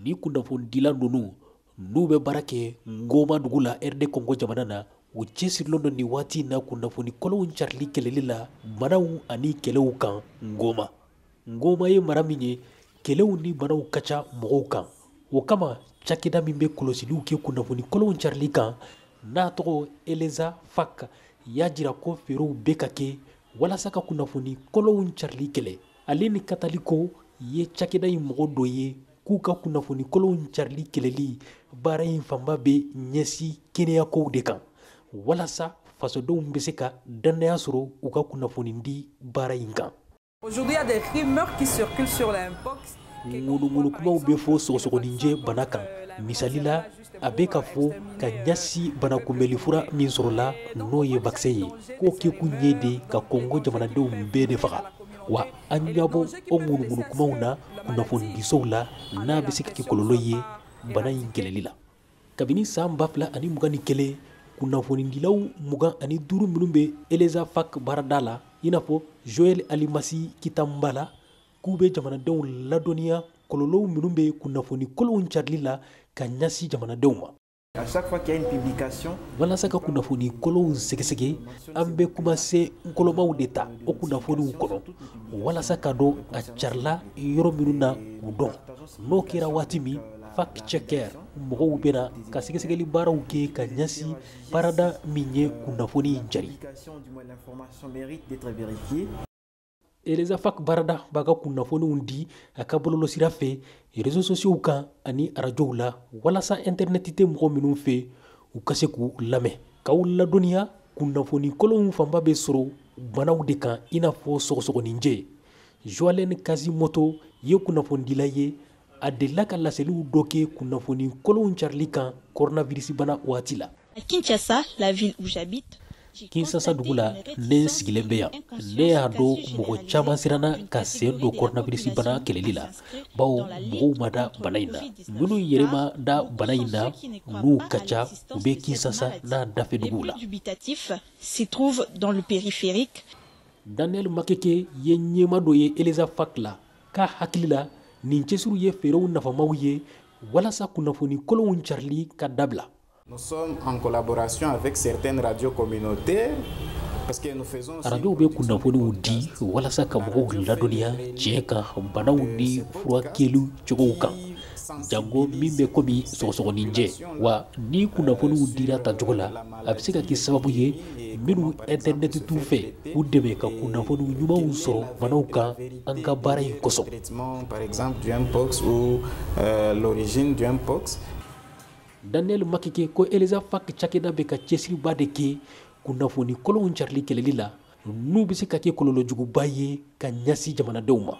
ni kunnafoni dila nunu n'u bɛ baara kɛ Ngoma dugu la RD Congo jamana na u cɛsirilen don nin waati na kunnafoni kɔlɔnw carili kɛlɛli la banaw ani kɛlɛw kan Ngoma. Ngoma ye mara min ye kɛlɛw ni banaw ka ca mɔgɔw kan. O kama cakɛda min bɛ kɔlɔsiliw kɛ kunnafoni kɔlɔnw carili kan n'a tɔgɔ Eleza Fac y'a jira ko feerew bɛ ka kɛ walasa ka kunnafoni kɔlɔnw carili kɛlɛ. Ale ni Kataliko ye cakɛda in mɔgɔ dɔ ye k'u ka kunnafoni kɔlɔnw carili kɛlɛli baara in fanba bɛ ɲɛsin kɛnɛyakow de kan walasa fasodenw bɛ se ka dannaya sɔrɔ u ka kunnafoni di baara in kan. Aujourd'hui, il y a des rumeurs qui circulent sur l'Mpox. Ŋunuŋunu kumaw bɛ fɔ sɔgɔsɔgɔninjɛ bana kan. Misali la, a bɛ ka fɔ ka ɲasi bana kunbɛli fura min sɔrɔla n'o ye vaccin ye k'o kɛkun ye de ka Congo jamanadenw bɛɛ de faga. Wa an ɲabɔ o ŋunuŋunu kumaw na kunnafoni disow la n'a bɛ se ka kɛ kɔlɔlɔ ye bana in kɛlɛli la. Kabini san 2021 kunnafonidilaw 25 minnu bɛ Eleza Fac baarada la i n'a fɔ Joël Alimasi Kitambala k'u bɛ jamanadenw ladɔnniya kɔlɔlɔw minnu bɛ kunnafoni kɔlɔnw carili la ka ɲasi jamanadenw ma. À chaque fois qu'il y a une publication, walasa ka kunnafoni kɔlɔnw sɛgɛsɛgɛ an bɛ kumase nkɔlɔmaw de ta o kunnafoniw kɔnɔ walasa ka dɔn a carila yɔrɔ minnu na u dɔn. N'o kɛra waati min fact checker mɔgɔw bɛna ka sɛgɛsɛgɛli baaraw kɛ ka ɲasi baarada min ye kunnafoni jari. Eleza Fac baarada b'a ka kunnafoniw di a ka bɔlɔlɔsira fɛ réseaux sociaux kan ani arajow la walasa internet tɛ mɔgɔ minnu fɛ u ka se k'u lamɛn. K'aw ladɔnniya kunnafoni kɔlɔnw fanba bɛ sɔrɔ banaw de kan i n'a fɔ sɔgɔsɔgɔninjɛ. Joalen Kazimoto ye kunnafonidila ye a delila ka laseliw dɔ kɛ kunnafoni kɔlɔnw carili kan coronavirus bana waati la. À Kinshasa, la ville où j'habite, Kinshasa dugu la ne sigilen bɛ yan ne y'a dɔn mɔgɔ caman siranna ka sen don coronavirus bana kɛlɛli la bawo mɔgɔw ma da bana in na minnu yɛrɛ ma da bana in na n'u ka ca u bɛ Kinshasa n'a dafe duguw la. s'y trouve dans le périphérique. Daniel Makeke ye ɲɛma dɔ ye Eleza Fac la k'a hakili la nin cɛsiriw ye feerew nafamaw ye walasa kunnafoni kɔlɔnw carili ka dabila. Nous sommes en collaboration avec certaines radios communautaires. Arajow bɛ kunnafoniw di walasa ka mɔgɔw ladɔnniya tiɲɛ kan banaw ni furakɛliw cogow kan jango min bɛ komi sɔgɔsɔgɔninjɛ wa ni kunnafoniw dira tacogo la a bɛ se ka kɛ sababu ye minnu internet t'u fɛ k'u dɛmɛ ka kunnafoniw ɲumanw sɔrɔ banaw kan an ka baara in kosɔn. Par exemple du Mpox ou l'origine du Mpox. Daniel Makeke ko Eleza Fac cakɛda bɛ ka cɛsiriba de kɛ kunnafoni kɔlɔnw carili kɛlɛli la n'u bɛ se ka kɛ kɔlɔlɔjuguba ye ka ɲasi jamanadenw ma.